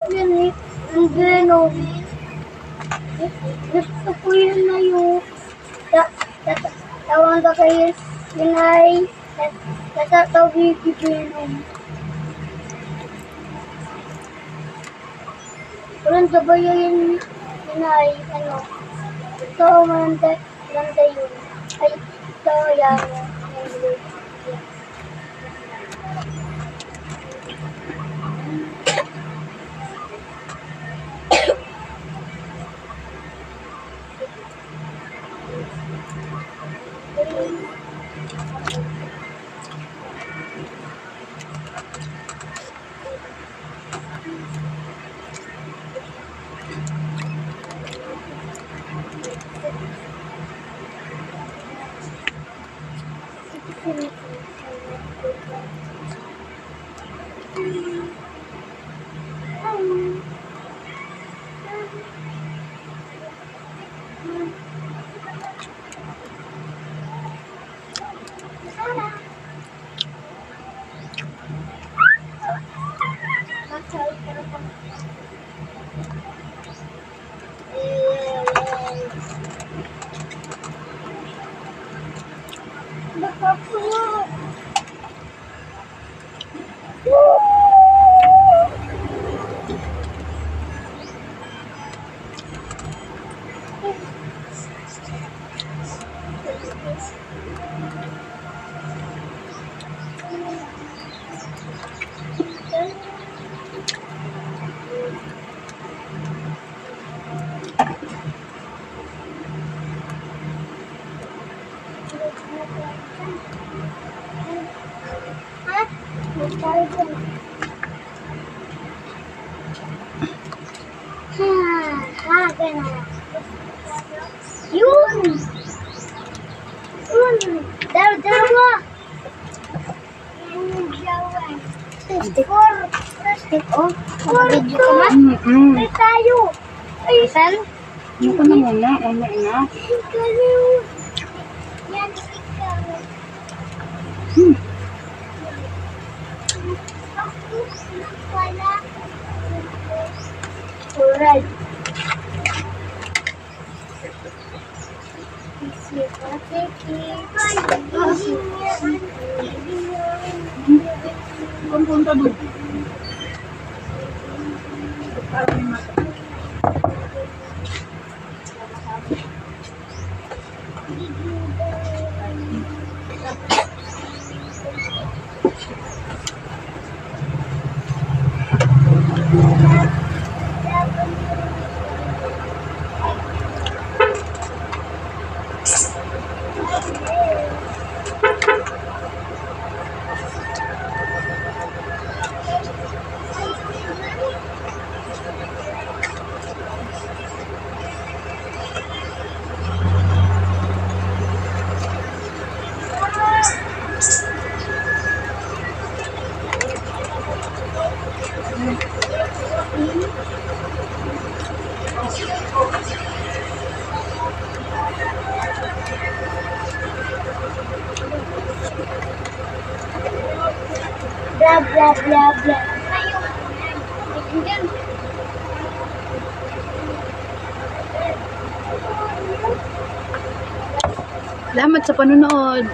Yan eh. Ang Venom. Gusto ko yun na yung tawang ka kayo yun ay natatawag yung Venom. Walang sabayo yun ay ano. Ito maganda yun. Ay ito yan. Yun! Dalawa! Video ka na? Ay tayo! Ay, saan? Ano ko na muna? Ano na? Yan, ikaw. Alright. Kung punta doon. Blah blah blah blah. Salamat sa panonood.